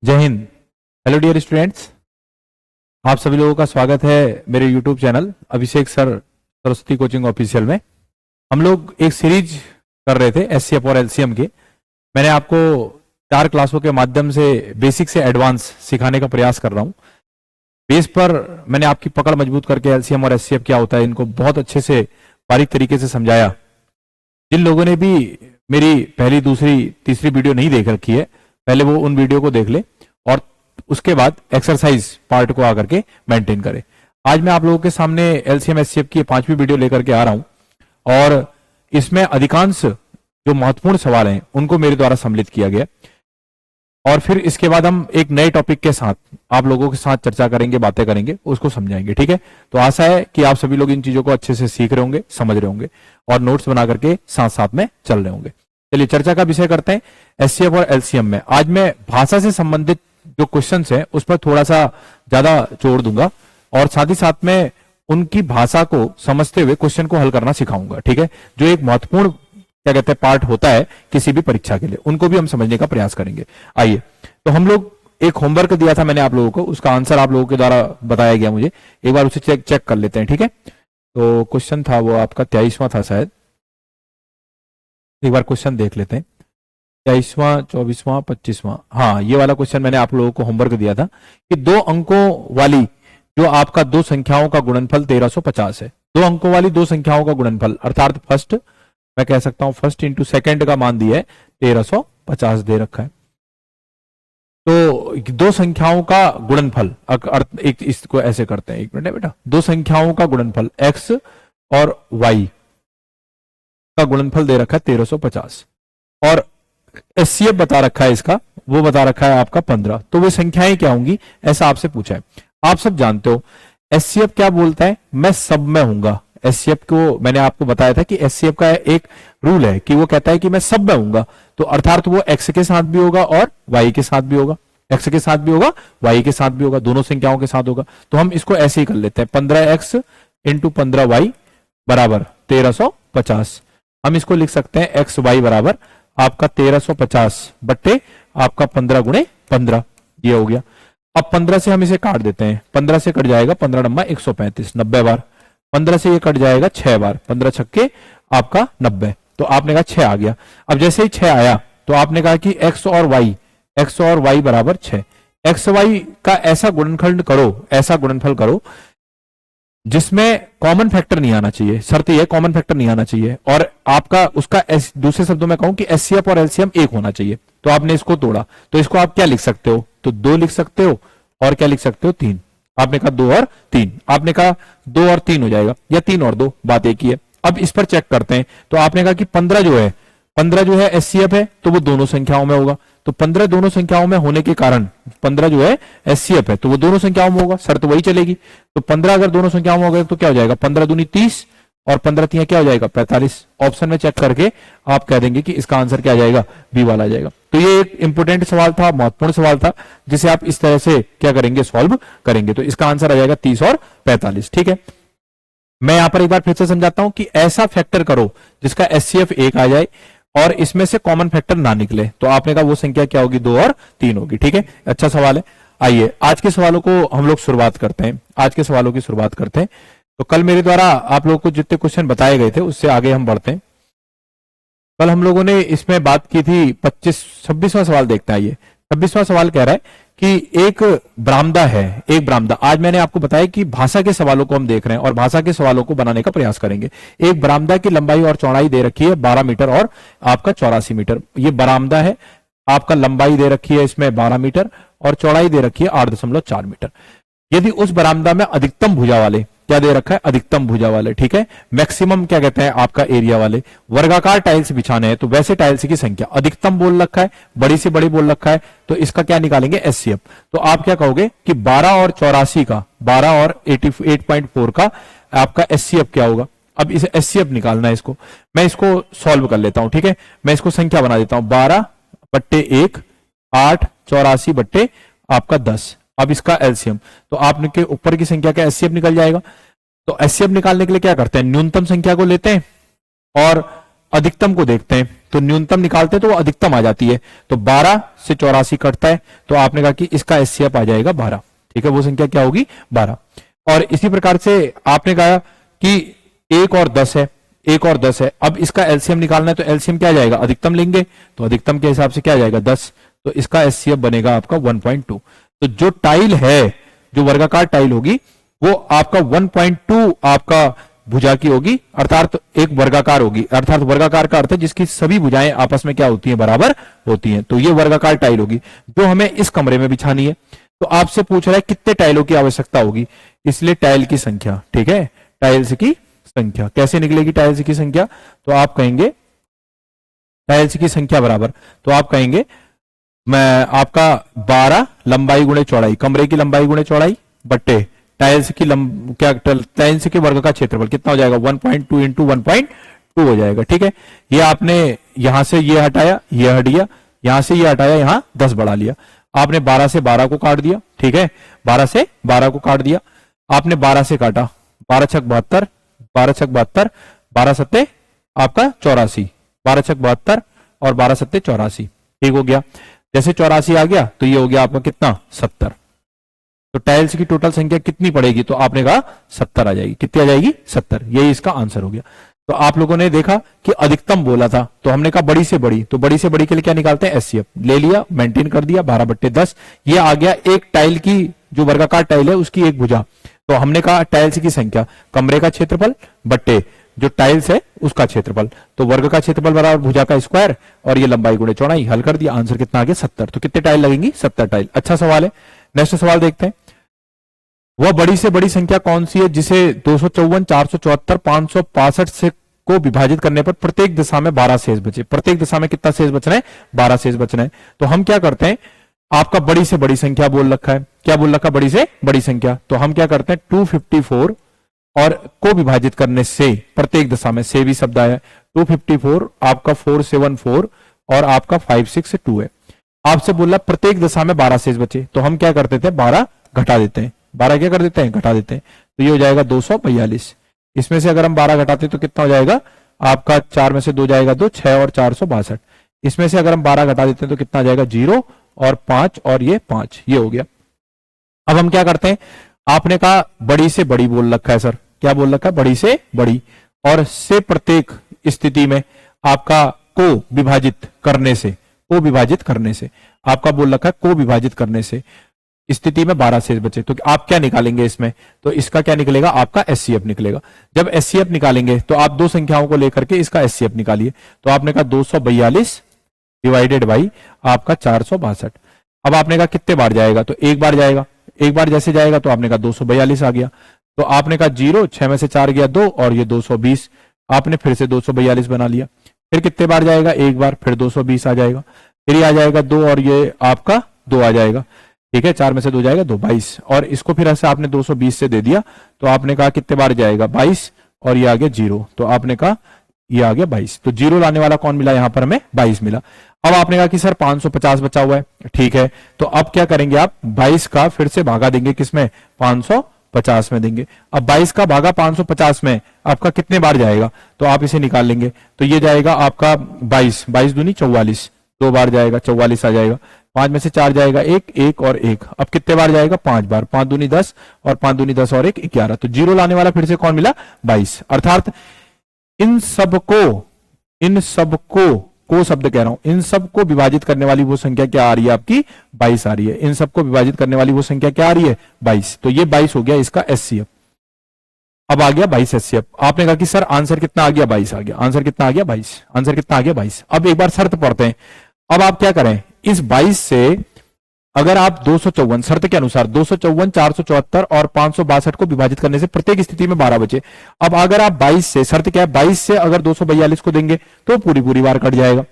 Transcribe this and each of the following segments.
जय Hind. Hello dear students, आप सभी लोगों का स्वागत है मेरे यूट्यूब चैनल अभिषेक सर सरस्वती कोचिंग ऑफिशियल में। हम लोग एक सीरीज कर रहे थे एचसीएफ और एलसीएम के। मैंने आपको 4 क्लासों के माध्यम से बेसिक से एडवांस सिखाने का प्रयास कर रहा हूँ। बेस पर मैंने आपकी पकड़ मजबूत करके एलसीएम और एचसीएफ क्या होता है इनको बहुत अच्छे से बारीक तरीके से समझाया। जिन लोगों ने भी मेरी पहली, दूसरी, तीसरी वीडियो नहीं देख रखी है, पहले वो उन वीडियो को देख ले और उसके बाद एक्सरसाइज पार्ट को आकर के मेंटेन करें। आज मैं आप लोगों के सामने एलसीएम एचसीएफ की 5वीं वीडियो लेकर के आ रहा हूं और इसमें अधिकांश जो महत्वपूर्ण सवाल हैं उनको मेरे द्वारा सम्मिलित किया गया और फिर इसके बाद हम एक नए टॉपिक के साथ आप लोगों के साथ चर्चा करेंगे, बातें करेंगे, उसको समझाएंगे। ठीक है, तो आशा है कि आप सभी लोग इन चीजों को अच्छे से सीख रहे होंगे, समझ रहे होंगे और नोट्स बना करके साथ साथ में चल रहे होंगे। चलिए चर्चा का विषय करते हैं एचसीएफ और एलसीएम में। आज मैं भाषा से संबंधित जो क्वेश्चंस हैं उस पर थोड़ा सा ज्यादा जोर दूंगा और साथ ही साथ में उनकी भाषा को समझते हुए क्वेश्चन को हल करना सिखाऊंगा। ठीक है, जो एक महत्वपूर्ण क्या कहते हैं पार्ट होता है किसी भी परीक्षा के लिए, उनको भी हम समझने का प्रयास करेंगे। आइए, तो हम लोग एक होमवर्क दिया था मैंने आप लोगों को, उसका आंसर आप लोगों के द्वारा बताया गया मुझे, एक बार उसे चेक कर लेते हैं। ठीक है, तो क्वेश्चन था वो आपका 23वां था शायद, एक बार क्वेश्चन देख लेते हैं। 23वां, 24वां, 25वां, हाँ ये वाला क्वेश्चन मैंने आप लोगों को होमवर्क दिया था कि 2 अंकों वाली जो आपका 2 संख्याओं का गुणनफल 1350 है। 2 अंकों वाली 2 संख्याओं का गुणनफल अर्थात फर्स्ट, मैं कह सकता हूं फर्स्ट इंटू सेकेंड का मान दिया है 1350 दे रखा है। तो 2 संख्याओं का गुणनफल एक इसको ऐसे करते हैं, 1 मिनट है बेटा, 2 संख्याओं का गुणनफल x और y का गुणनफल दे रखा है 1350 और एचसीएफ बता रखा है इसका, वो बता रखा है आपका 15। तो वे संख्याएं क्या होंगी ऐसा आपसे पूछा है। आप सब जानते हो एचसीएफ क्या बोलता है, मैं सब में हूंगा। एचसीएफ को मैंने आपको बताया था कि एचसीएफ का एक रूल है कि वो कहता है कि मैं सब में हूंगा, तो अर्थात वो एक्स के साथ भी होगा और वाई के साथ भी होगा, एक्स के साथ भी होगा, वाई के साथ भी होगा, दोनों संख्याओं के साथ होगा। तो हम इसको ऐसे ही कर लेते हैं, 15x इंटू 15y बराबर 1350। हम इसको लिख सकते हैं एक्स वाई बराबर आपका 1350 बट्टे आपका 15 गुणे 15, ये हो गया। अब 15 से हम इसे काट देते हैं, 15 से कट जाएगा 15 नंबर 135, 90 बार। 15 से ये कट जाएगा 6 बार, 15 छक्के आपका 90। तो आपने कहा 6 आ गया। अब जैसे ही 6 आया तो आपने कहा कि x और y बराबर 6। एक्स वाई का ऐसा गुणनखंड करो, ऐसा गुणनफल करो जिसमें कॉमन फैक्टर नहीं आना चाहिए। शर्त यह कॉमन फैक्टर नहीं आना चाहिए और आपका उसका दूसरे शब्दों में कहूं कि एचसीएफ और एलसीएम एक होना चाहिए। तो आपने इसको तोड़ा, तो इसको आप क्या लिख सकते हो, तो 2 लिख सकते हो और क्या लिख सकते हो 3। आपने कहा 2 और 3, आपने कहा 2 और 3 हो जाएगा या 3 और 2, बात एक ही है। अब इस पर चेक करते हैं, तो आपने कहा कि 15 जो है एचसीएफ है, तो वो दोनों संख्याओं में होगा। तो 15 दोनों संख्याओं में होने के कारण 15 जो है एचसीएफ है, तो वो दोनों संख्याओं में होगा, शर्त वही चलेगी। तो 15 अगर दोनों संख्याओं में हो गए तो क्या हो जाएगा, 15 दूनी 30 और 15 तिया क्या हो जाएगा 45। ऑप्शन में चेक करके आप कह देंगे कि इसका आंसर क्या आ जाएगा, बी वाला आ जाएगा। तो ये एक इंपोर्टेंट सवाल था, महत्वपूर्ण सवाल था, जिसे आप इस तरह से क्या करेंगे, सॉल्व करेंगे। तो इसका आंसर आ जाएगा 30 और 45। ठीक है, मैं यहां पर एक बार फिर से समझाता हूं कि ऐसा फैक्टर करो जिसका एचसीएफ 1 आ जाए और इसमें से कॉमन फैक्टर ना निकले। तो आपने कहा वो संख्या क्या होगी, 2 और 3 होगी। ठीक है, अच्छा सवाल है। आइए आज के सवालों को हम लोग शुरुआत करते हैं, आज के सवालों की शुरुआत करते हैं। तो कल मेरे द्वारा आप लोगों को जितने क्वेश्चन बताए गए थे उससे आगे हम बढ़ते हैं। कल हम लोगों ने इसमें बात की थी 26वां सवाल देखते हैं। आइए 26वां सवाल कह रहा है कि एक बरामदा है, एक बरामदा। आज मैंने आपको बताया कि भाषा के सवालों को हम देख रहे हैं और भाषा के सवालों को बनाने का प्रयास करेंगे। एक बरामदा की लंबाई और चौड़ाई दे रखी है 12 मीटर और आपका 84 मीटर। ये बरामदा है, आपका लंबाई दे रखी है इसमें 12 मीटर और चौड़ाई दे रखी है 8.4 मीटर। यदि उस बरामदा में अधिकतम भुजा वाले, क्या दे रखा है, अधिकतम भुजा वाले, ठीक है, मैक्सिमम क्या कहते हैं आपका एरिया वाले वर्गाकार टाइल्स बिछाने हैं, तो वैसे टाइल्स की संख्या अधिकतम बोल रखा है, बड़ी से बड़ी बोल रखा है, तो इसका क्या निकालेंगे, एचसीएफ। तो आप क्या कहोगे कि 12 और 84 का, 12 और 88.4 का आपका एचसीएफ क्या होगा। अब इसे एचसीएफ निकालना है, इसको मैं इसको सॉल्व कर लेता हूं। ठीक है, मैं इसको संख्या बना देता हूं, 12 बट्टे 1 8, 84 बट्टे आपका 10। अब इसका एलसीएम, तो आपके ऊपर की संख्या का एचसीएफ निकल जाएगा। तो एचसीएफ निकालने के लिए क्या करते हैं, न्यूनतम संख्या को लेते हैं और अधिकतम को देखते हैं। तो न्यूनतम निकालते हैं तो वो अधिकतम आ जाती है। तो 12 से 84 कटता है, तो आपने कहा कि इसका एचसीएफ आ जाएगा 12। ठीक है, वो संख्या क्या होगी 12। और इसी प्रकार से आपने कहा कि 1 और 10 है, 1 और 10 है। अब इसका एलसीएम निकालना है, तो एलसीएम क्या आ जाएगा, अधिकतम लेंगे, तो अधिकतम के हिसाब से क्या आ जाएगा 10, तो इसका एचसीएफ बनेगा आपका 1.2। तो जो टाइल है, जो वर्गाकार टाइल होगी, वो आपका 1.2 आपका भुजा की होगी, अर्थात एक वर्गाकार होगी। अर्थात वर्गाकार का अर्थ है जिसकी सभी भुजाएं आपस में क्या होती हैं, बराबर होती हैं। तो ये वर्गाकार टाइल होगी जो हमें इस कमरे में बिछानी है। तो आपसे पूछ रहा है कितने टाइलों की आवश्यकता होगी, इसलिए टाइल की संख्या। ठीक है, टाइल्स की संख्या कैसे निकलेगी, टाइल्स की संख्या, तो आप कहेंगे टाइल्स की संख्या बराबर, तो आप कहेंगे मैं आपका 12 लंबाई गुणे चौड़ाई, कमरे की लंबाई गुणे चौड़ाई बट्टे टाइल्स की टाइल्स के वर्ग का क्षेत्रफल कितना हो जाएगा, 1.2 इंटू 1.2 हो जाएगा। ठीक है, ये आपने यहां से ये हटाया, ये हट गया, यहां से ये हटाया, यहां 10 बढ़ा लिया, आपने 12 से 12 को काट दिया। ठीक है, 12 से 12 को काट दिया, आपने 12 से काटा, 12 छक 72, 12 छक 72, 12 सत्ते आपका 84, 12 छक 72 और 12 सत्ते 84। ठीक हो गया, जैसे 84 आ गया तो ये हो गया आपका कितना 70। तो टाइल्स की टोटल संख्या कितनी पड़ेगी, तो आपने कहा 70 आ जाएगी। कितनी आ जाएगी 70, यही इसका आंसर हो गया। तो आप लोगों ने देखा कि अधिकतम बोला था, तो हमने कहा बड़ी से बड़ी, तो बड़ी से बड़ी के लिए क्या निकालते हैं, एचसीएफ ले लिया, मेंटेन कर दिया, 12/10 ये आ गया। एक टाइल की जो वर्गाकार टाइल है उसकी एक भुजा, तो हमने कहा टाइल्स की संख्या कमरे का क्षेत्रफल बट्टे जो टाइल्स है उसका क्षेत्रफल, तो वर्ग का क्षेत्रफल बराबर भुजा का स्क्वायर और ये लंबाई गुणे चौड़ाई, हल कर दिया, आंसर कितना आ गया 70। तो कितने टाइल लगेंगी, 70 टाइल। अच्छा सवाल है। नेक्स्ट सवाल देखते हैं, वह बड़ी से बड़ी संख्या कौन सी है जिसे 254, 474, 565 से को विभाजित करने पर प्रत्येक दिशा में 12 शेष बचे। प्रत्येक दिशा में कितना शेष बचना है, 12 शेष बचना है। तो हम क्या करते हैं, आपका बड़ी से बड़ी संख्या बोल रखा है, क्या बोल रखा है, बड़ी से बड़ी संख्या, तो हम क्या करते हैं 254 और को विभाजित करने से प्रत्येक दिशा में, से भी शब्द आया, 254 आपका 474 और आपका 562 है। आपसे बोला प्रत्येक दिशा में 12 शेष बचे, तो हम क्या करते थे 12 घटा देते हैं, 12 क्या कर देते हैं, घटा देते हैं, तो ये हो जाएगा 242। इसमें से अगर हम 12 घटाते तो कितना हो जाएगा आपका, 4 में से 2 जाएगा 2, 6 और 462। इसमें से अगर हम 12 घटा देते हैं तो कितना आ जाएगा 0 और 5 और ये 5, ये हो गया। अब हम क्या करते हैं, आपने कहा बड़ी से बड़ी बोल रखा है सर, क्या बोल रखा है, बड़ी से बड़ी, और से प्रत्येक स्थिति में आपका को विभाजित करने से, को विभाजित करने से आपका बोल रखा है, को विभाजित करने से स्थिति में 12 शेष बचे, तो आप क्या निकालेंगे इसमें, तो इसका क्या निकलेगा, आपका एचसीएफ निकलेगा। जब एचसीएफ निकालेंगे तो आप दो संख्याओं को लेकर के इसका एचसीएफ निकालिए, तो आपने कहा 242 डिवाइडेड बाई आपका 462। अब आपने कहा कितने बार जाएगा, तो एक बार जाएगा, एक बार जैसे जाएगा तो आपने कहा 242 आ गया, तो आपने कहा 0, 6 में से 4 गया 2 और ये 220, आपने फिर से 242 बना लिया। फिर कितने बार जाएगा, एक बार, फिर 220 आ जाएगा, फिर ये आ जाएगा 2 और ये आपका 2 आ जाएगा। ठीक है, 4 में से 2 जाएगा 2, 22, और इसको फिर ऐसे आपने 220 से दे दिया, तो आपने कहा कितने बार जाएगा 22 और ये आ गया 0, तो आपने कहा ये आ गया 22, तो 0 लाने वाला कौन मिला, यहां पर हमें 22 मिला। अब आपने कहा कि सर 550 बचा हुआ है, ठीक है, तो अब क्या करेंगे आप 22 का फिर से भागा देंगे, किसमें, 550 में देंगे। अब 22 का भागा 550 में आपका कितने बार जाएगा, तो आप इसे निकाल लेंगे, तो ये जाएगा आपका 22, 22 दूनी 44, 2 बार जाएगा 44 आ जाएगा, 5 में से 4 जाएगा 1, 1 और 1, अब कितने बार जाएगा 5 बार, 5 दूनी 10 और 5 दूनी 10 और 1 11, तो 0 लाने वाला फिर से कौन मिला 22। अर्थात इन सबको को शब्द कह रहा हूं, इन सबको विभाजित करने वाली वो संख्या क्या आ रही है आपकी 22 आ रही है, इन सबको विभाजित करने वाली वो संख्या क्या आ रही है 22, तो ये 22 हो गया इसका एचसीएफ। अब आ गया 22 एचसीएफ। आपने कहा कि सर आंसर कितना आ गया 22 आ गया, आंसर कितना आ गया 22, आंसर कितना आ गया 22। अब एक बार शर्त पढ़ते हैं, अब आप क्या करें, इस 22 से अगर आप 254 शर्त के अनुसार 254, 474 और 562 को विभाजित करने से प्रत्येक स्थिति में 12 बचे। अब अगर आप 22 से, शर्त क्या है 22 से अगर 242 को देंगे तो पूरी बार कट जाएगा,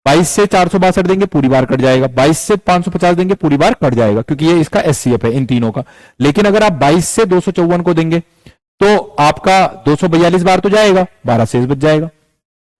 22 से 462 देंगे पूरी बार कट जाएगा, 22 से 550 देंगे पूरी बार कट जाएगा, क्योंकि ये इसका एचसीएफ है इन तीनों का। लेकिन अगर आप 22 से 254 को देंगे तो आपका 242 बार तो जाएगा, 12 शेष बच जाएगा।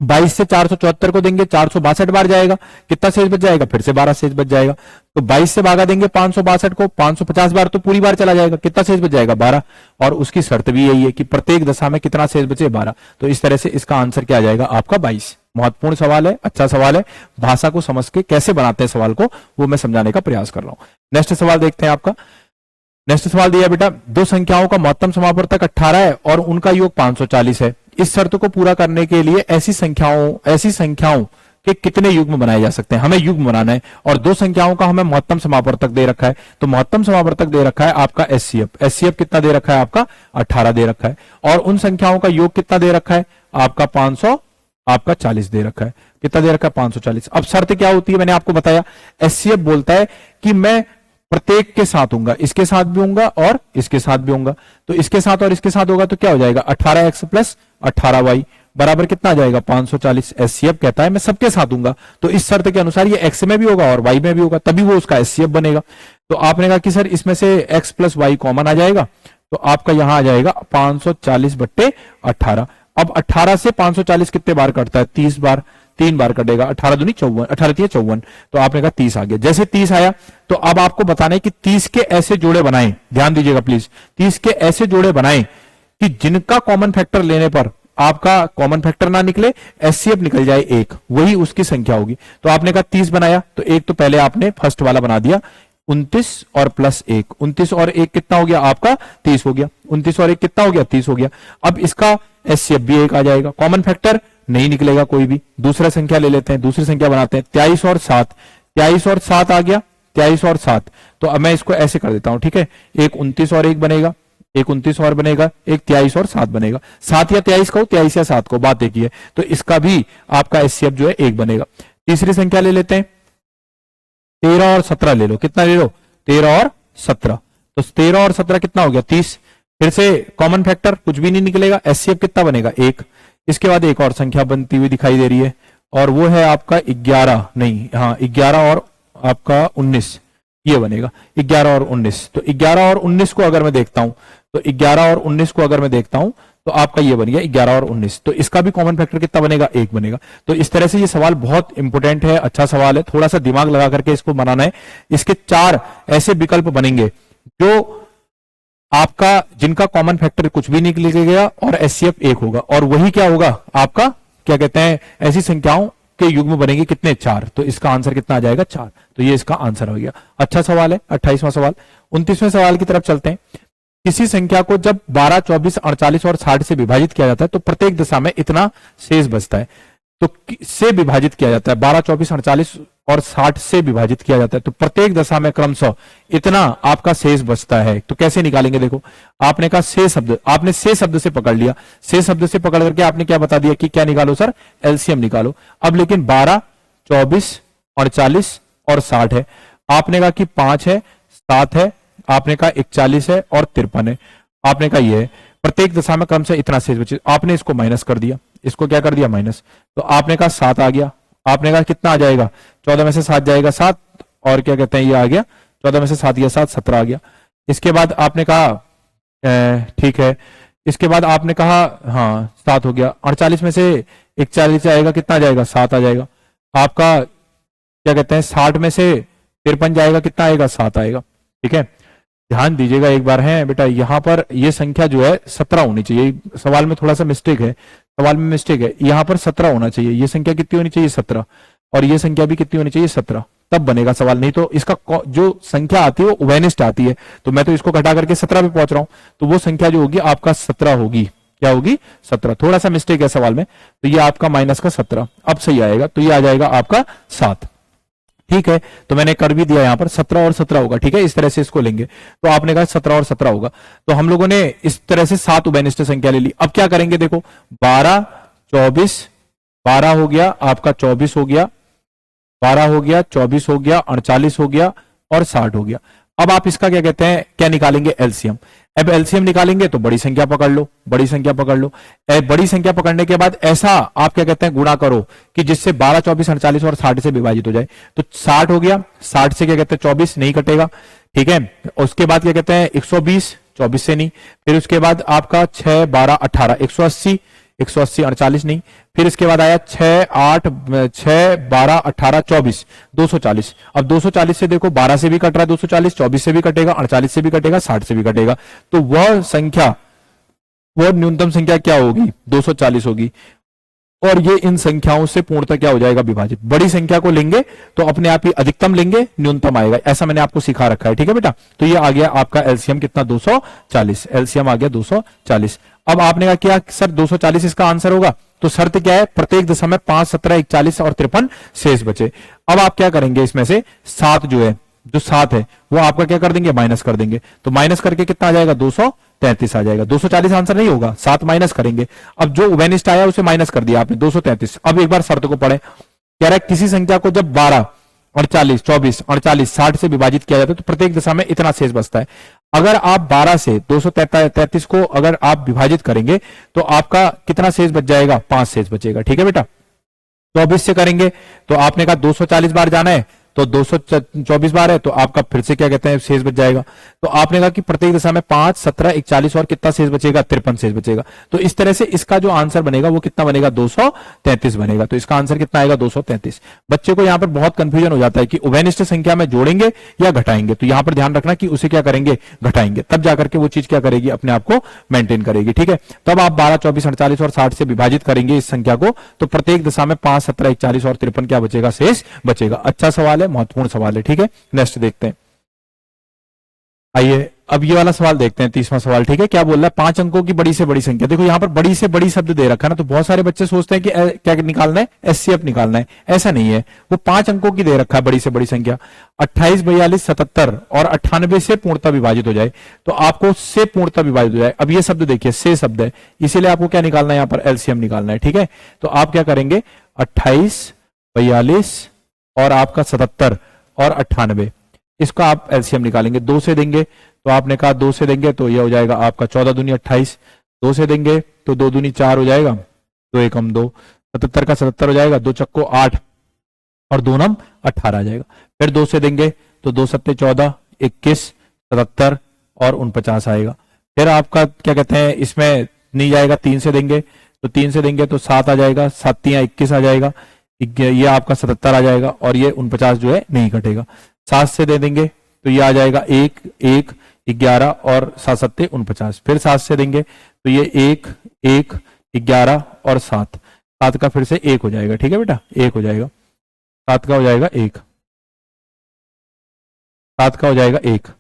22 से 474 को देंगे 462 बार जाएगा, कितना शेष बच जाएगा, फिर से 12 शेष बच जाएगा। तो 22 से भागा देंगे 562 को, 550 बार तो पूरी बार चला जाएगा, कितना शेष बच जाएगा 12, और उसकी शर्त भी यही है कि प्रत्येक दशा में कितना शेष बचे 12, तो इस तरह से इसका आंसर क्या आ जाएगा आपका 22। महत्वपूर्ण सवाल है, अच्छा सवाल है। भाषा को समझ के कैसे बनाते हैं सवाल को, वो मैं समझाने का प्रयास कर रहा हूं। नेक्स्ट सवाल देखते हैं आपका। नेक्स्ट सवाल दिया बेटा, दो संख्याओं का महत्तम समापवर्तक 18 है और उनका योग 540 है। इस शर्त को पूरा करने के लिए ऐसी संख्याओं के कितने युग्म बनाए जा सकते हैं? हमें युग्म बनाना है और दो संख्याओं का हमें महत्तम समापवर्तक दे रखा है। तो महत्तम समापवर्तक दे रखा है आपका एचसीएफ कितना दे रखा है? आपका 18 दे रखा है। और उन संख्याओं का योग कितना दे रखा है? आपका 540 दे रखा है। कितना दे रखा है? 540। अब शर्त क्या होती है? मैंने आपको बताया, एचसीएफ बोलता है कि मैं प्रत्येक के साथ होऊंगा, इसके साथ भी होऊंगा और इसके साथ भी होऊंगा। तो इसके साथ और इसके साथ होगा तो क्या हो जाएगा? 18x प्लस 18y बराबर कितना आ जाएगा? 540। एचसीएफ कहता है मैं सबके साथ दूंगा, तो इस शर्त के अनुसार ये x में भी होगा और y में भी होगा, तभी वो उसका एचसीएफ बनेगा। तो आपने कहा कि सर इसमें से x प्लस वाई कॉमन आ जाएगा, तो आपका यहां आ जाएगा 540/18। अब 18 से 540 कितने बार कटता है? 30 बार, 3 बार कटेगा। 18 दूनी 54, 18 3 54, तो आपने कहा 30 आ गया। जैसे 30 आया तो अब आपको बताना है कि 30 के ऐसे जोड़े बनाएं, ध्यान दीजिएगा प्लीज, 30 के ऐसे जोड़े बनाएं कि जिनका कॉमन फैक्टर लेने पर आपका कॉमन फैक्टर ना निकले, एचसीएफ निकल जाए एक, वही उसकी संख्या होगी। तो आपने कहा 30 बनाया, तो एक तो पहले आपने फर्स्ट वाला बना दिया, 29 और प्लस 1, 29 और 1 कितना हो गया? आपका 30 हो गया। 29 और 1 कितना हो गया? 30 हो गया। अब इसका एचसीएफ भी 1 आ जाएगा, कॉमन फैक्टर नहीं निकलेगा कोई भी। दूसरा संख्या ले लेते हैं, दूसरी संख्या बनाते हैं, 23 और 7, 23 और 7 आ गया, 23 और 7। तो अब मैं इसको ऐसे कर देता हूं, ठीक है, एक 29 और 1 बनेगा, एक 29 और बनेगा, एक 23 और 7 बनेगा। 7 या 23 कहो, 23 या 7 को, बात एक ही है। तो इसका भी आपका एचसीएफ जो है 1 बनेगा। तीसरी संख्या ले लेते हैं, 13 और 17 ले लो। कितना ले लो? 13 और 17। तो 13 और 17 कितना हो गया? 30। फिर से कॉमन फैक्टर कुछ भी नहीं निकलेगा, एचसीएफ कितना बनेगा? 1। इसके बाद एक और संख्या बनती हुई दिखाई दे रही है और वो है आपका 11, नहीं, हाँ 11 और आपका 19, ये बनेगा 11 और 19। तो 11 और 19 को अगर मैं देखता हूं, तो 11 और 19 को अगर मैं देखता हूं तो आपका ये बन गया 11 और 19। तो इसका भी कॉमन फैक्टर कितना बनेगा? 1 बनेगा। तो इस तरह से ये सवाल बहुत इंपॉर्टेंट है, अच्छा सवाल है, थोड़ा सा दिमाग लगा करके इसको बनाना है। इसके 4 ऐसे विकल्प बनेंगे जो आपका, जिनका कॉमन फैक्टर कुछ भी नहीं निकलेगा और एचसीएफ 1 होगा, और वही क्या होगा? आपका क्या कहते हैं, ऐसी संख्याओं के युग्म बनेंगे कितने? 4। तो इसका आंसर कितना आ जाएगा? 4। तो ये इसका आंसर हो गया। अच्छा सवाल है। 28वां सवाल। 29वें सवाल की तरफ चलते हैं। किसी संख्या को जब 12, 24, 48 और 60 से विभाजित किया जाता है तो प्रत्येक दशा में इतना शेष बचता है। तो से विभाजित किया जाता है, 12, 24, 48 और 60 से विभाजित किया जाता है, तो प्रत्येक दशा में क्रमशः इतना आपका शेष बचता है। तो कैसे निकालेंगे? देखो, आपने कहा से शब्द, आपने से शब्द से पकड़ लिया, से शब्द से पकड़ करके आपने क्या बता दिया कि क्या निकालो सर? एलसीएम निकालो। अब लेकिन 12, 24, 48 और 60 है, आपने कहा कि 5 है, 7 है, आपने कहा 41 है और 53 है, आपने कहा ये है, प्रत्येक दशा में क्रम से इतना शेष बचे। आपने इसको माइनस कर दिया, इसको क्या कर दिया? माइनस। तो आपने कहा 7 आ गया, आपने कहा कितना आ जाएगा? 14 में से 7 जाएगा 7, और क्या कहते हैं ये आ गया 14 में से 7 गया 7, 17 आ गया। इसके बाद आपने कहा ठीक है, इसके बाद आपने कहा हाँ 7 हो गया। 48 में से 41 आएगा, कितना आ जाएगा? 7 आ जाएगा। आपका क्या कहते हैं 60 में से 53 जाएगा, कितना आएगा? 7 आएगा। ठीक है, ध्यान दीजिएगा एक बार है बेटा, यहां पर ये संख्या जो है 17 होनी चाहिए। सवाल में थोड़ा सा मिस्टेक है, सवाल में मिस्टेक है, यहां पर 17 होना चाहिए। ये संख्या कितनी होनी चाहिए? 17, और ये संख्या भी कितनी होनी चाहिए? 17, तब बनेगा सवाल। नहीं तो इसका जो संख्या आती है वो वेनिस्ट आती है, तो मैं तो इसको घटा करके 17 पे पहुंच रहा हूं, तो वो संख्या जो होगी आपका 17 होगी। क्या होगी? 17। थोड़ा सा मिस्टेक है सवाल में, तो ये आपका माइनस का 17 अब सही आएगा, तो ये आ जाएगा आपका 7। ठीक है, तो मैंने कर भी दिया यहां पर 17 और 17 होगा। ठीक है, इस तरह से इसको लेंगे, तो आपने कहा 17 और 17 होगा, तो हम लोगों ने इस तरह से 7 उभयनिष्ठ संख्या ले ली। अब क्या करेंगे? देखो 12, 24, 12 हो गया आपका, 24 हो गया, 12 हो गया, 24 हो गया, 48 हो गया और 60 हो गया। अब आप इसका क्या कहते हैं, क्या निकालेंगे? एलसीएम। अब एलसीएम निकालेंगे तो बड़ी संख्या पकड़ लो, बड़ी संख्या पकड़ लो। बड़ी संख्या पकड़ने के बाद ऐसा आप क्या कहते हैं गुणा करो कि जिससे 12, 24, 48 और 60 से विभाजित हो जाए। तो 60 हो गया, 60 से क्या कहते हैं 24 नहीं कटेगा। ठीक है, उसके बाद क्या कहते हैं 120, 24 से नहीं। फिर उसके बाद आपका 6, 12, 18, 180, 180 48 नहीं। फिर इसके बाद आया 6, 8, 6, 12, 18, 24, 240। अब 240 से देखो 12 से भी कट रहा है 240, 24 से भी कटेगा, 48 से भी कटेगा, 60 से भी कटेगा, तो वह संख्या, वह न्यूनतम संख्या क्या होगी? 240 होगी। और ये इन संख्याओं से पूर्णतः क्या हो जाएगा, विभाजित। बड़ी संख्या को लेंगे तो अपने आप ही अधिकतम लेंगे, न्यूनतम आएगा, ऐसा मैंने आपको सिखा रखा है, ठीक है बेटा। तो ये आ गया आपका एलसीएम कितना, 240, एलसीएम आ गया 240। अब आपने कहा क्या सर 240 इसका आंसर होगा, तो शर्त क्या है, प्रत्येक दशा में 5, 17, 41 और 53 शेष बचे। अब आप क्या करेंगे, इसमें से 7 जो 7 है वो आपका क्या कर देंगे, माइनस कर देंगे। तो माइनस करके कितना आ जाएगा, 233 आ जाएगा। 240 आंसर नहीं होगा, 7 माइनस करेंगे। अब जो वेनिस्ट आया उसे माइनस कर दिया आपने, 233। अब एक बार शर्त को पढ़े, कह रहा है किसी संख्या को जब 12, 48, 24, 48, 60 से विभाजित किया जाता है तो प्रत्येक दशा में इतना शेष बचता है। अगर आप 12 से 233 को अगर आप विभाजित करेंगे तो आपका कितना शेष बच जाएगा, 5 शेष बचेगा, ठीक है बेटा। 24 से करेंगे तो आपने कहा 240 बार जाना है तो 224 बार है, तो आपका फिर से क्या कहते हैं, शेष बच जाएगा। तो आपने कहा कि प्रत्येक दशा में 5, 17, 41 और कितना शेष बचेगा, 53 शेष बचेगा। तो इस तरह से इसका जो आंसर बनेगा वो कितना बनेगा, 233 बनेगा। तो इसका आंसर कितना आएगा, 233। बच्चे को यहां पर बहुत कंफ्यूजन हो जाता है कि उभयनिष्ठ संख्या में जोड़ेंगे या घटाएंगे, तो यहां पर ध्यान रखना कि उसे क्या करेंगे, घटाएंगे, तब जाकर के वो चीज क्या करेगी, अपने आप को मेंटेन करेगी, ठीक है। तब आप 12, 24, 48 और 60 से विभाजित करेंगे इस संख्या को, तो प्रत्येक दशा में 5, 17, 41 और 53 क्या बचेगा, शेष बचेगा। अच्छा सवाल है, महत्वपूर्ण सवाल है, ठीक है। नेक्स्ट देखते हैं, आइए अब ये वाला सवाल देखते हैं, 30वां सवाल, ठीक है। क्या बोल रहा है, 5 अंकों की बड़ी से बड़ी संख्या। देखो यहां पर बड़ी से बड़ी शब्द दे रखा है ना, तो बहुत सारे बच्चे सोचते हैं कि क्या निकालना है, एचसीएफ निकालना है। ऐसा नहीं है, वो 5 अंकों की दे रखा है बड़ी से बड़ी संख्या। 28, 42, 77 और 98 से पूर्णतः विभाजित हो जाए तो आपको से पूर्णतः विभाजित हो जाए। अब ये शब्द देखिए, से शब्द है, इसीलिए आपको क्या निकालना है, यहां पर एलसीएम निकालना है, ठीक है। तो आप क्या करेंगे, 28, 42 और आपका 77 और 98, इसका आप एलसीएम निकालेंगे। 2 से देंगे तो आपने कहा 2 से देंगे तो यह हो जाएगा आपका 14 दूनी 28। 2 से देंगे तो 2 दूनी 4 हो जाएगा, 2 एकम 2, 77 का 77 हो जाएगा, 2 चक्को 8 और 2 नम 18 आ जाएगा। फिर 2 से देंगे तो 2 सत्ते 14, 21, 77 और 49 आएगा। फिर आपका क्या कहते हैं, इसमें नहीं जाएगा। 3 से देंगे तो 3 से देंगे तो 7 आ जाएगा, 7 तियां 21 आ जाएगा, ये आपका 77 आ जाएगा और ये 49 जो है नहीं घटेगा। 7 से दे देंगे तो ये आ जाएगा 1, 1, 11 और 7 सत्ते 49। फिर 7 से देंगे तो ये 1, 1, 11 और 7, 7 का फिर से 1 हो जाएगा, ठीक है बेटा, 1 हो जाएगा, 7 का हो जाएगा 1, 7 का हो जाएगा 1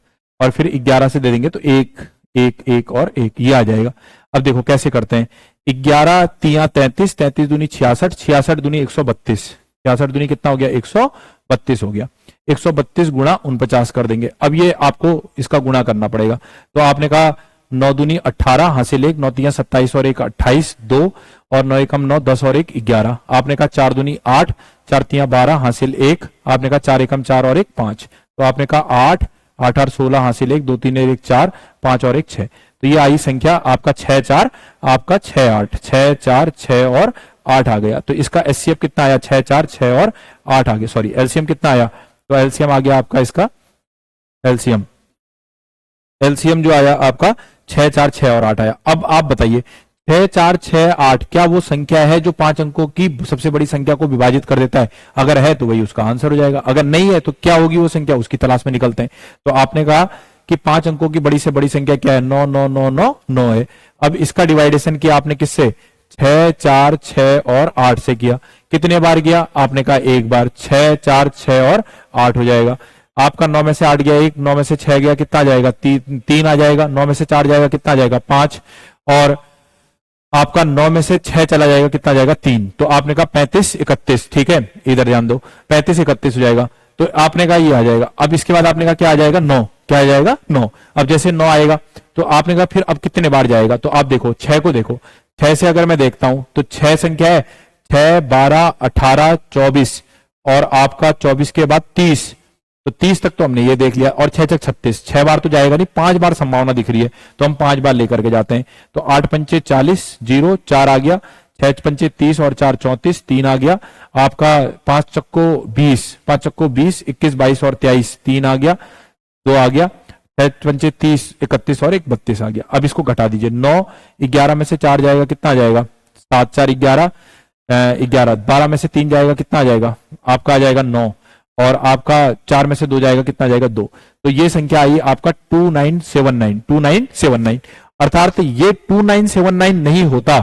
और फिर 11 से दे देंगे तो 1, 1, 1 और 1, ये आ जाएगा। अब देखो कैसे करते हैं, 11 तियां 33, 33 दूनी 66, 66 दूनी 132, 66 दूनी कितना हो गया, 132 हो गया। 132 गुणा 49 कर देंगे। अब ये आपको इसका गुणा करना पड़ेगा। तो आपने कहा 9 दूनी 18 हासिल 1, 9 तियां 27 और 1 28, 2 और 9 एकम 9, 10 और 1 11। आपने कहा 4 दूनी 8, 4 तियां 12 हासिल 1, आपने कहा 4 एकम 4 और 1 5। तो आपने कहा 8, 8 और 16 हासिल 1, 2 3 1 4, 5 और 1 6। तो ये आई संख्या आपका 6 4, आपका 6 8, 6 4 6 और 8 आ गया। तो इसका एचसीएफ कितना आया, 6 4 6 और 8 आ गया, सॉरी एलसीएम कितना आया, तो एलसीएम आ गया आपका इसका, एलसीएम जो आया आपका 6 4 6 और 8 आया। अब आप बताइए 6 4 6 8 क्या वो संख्या है जो 5 अंकों की सबसे बड़ी संख्या को विभाजित कर देता है? अगर है तो वही उसका आंसर हो जाएगा, अगर नहीं है तो क्या होगी वो संख्या, उसकी तलाश में निकलते हैं। तो आपने कहा कि 5 अंकों की बड़ी से बड़ी संख्या क्या है, 9 9 9 9 9 है। अब इसका डिवाइडेशन किया आपने किससे, 6 4 6 और 8 से किया। कितने बार किया, आपने कहा एक बार, 6 4 6 और 8 हो जाएगा। आपका 9 में से 8 गया 1, 9 में से 6 गया कितना आ जाएगा, 3 आ जाएगा। 9 में से 4 जाएगा कितना आ जाएगा, 5 और आपका 9 में से 6 चला जाएगा कितना आ जाएगा, 3। तो आपने कहा 35 31, ठीक है, इधर ध्यान दो, 35 31 हो जाएगा। तो आपने कहा ये आ जाएगा। अब इसके बाद आपने कहा क्या आ जाएगा, 9, क्या आ जाएगा 9। अब जैसे 9 आएगा तो आपने कहा फिर अब कितने बार जाएगा, तो आप देखो 6 को देखो, 6 से अगर मैं देखता हूं तो 6 संख्या है, 6 12 18 24 और आपका 24 के बाद 30, तो 30 तक तो हमने ये देख लिया और 6 6 36, 6 बार तो जाएगा नहीं, 5 बार संभावना दिख रही है तो हम 5 बार लेकर के जाते हैं। तो 8 पंचे 40, 0 4 आ गया, 6 पंचे 30 और 4 34, 3 आ गया। आपका 5 चक्को 20, 5 चक्को 20, 21 22 और 23, 3 आ गया, 2 आ गया, 6 पंचे 30 31 और 1 32 आ गया। अब इसको घटा दीजिए, 9 11 में से 4 जाएगा कितना आ जाएगा, 7 4 11 11, 12 में से 3 जाएगा कितना आ जाएगा, आपका आ जाएगा 9 और आपका 4 में से 2 जाएगा कितना आ जाएगा 2। तो ये संख्या आई आपका 2979, 2979। अर्थात ये 2979 नहीं होता,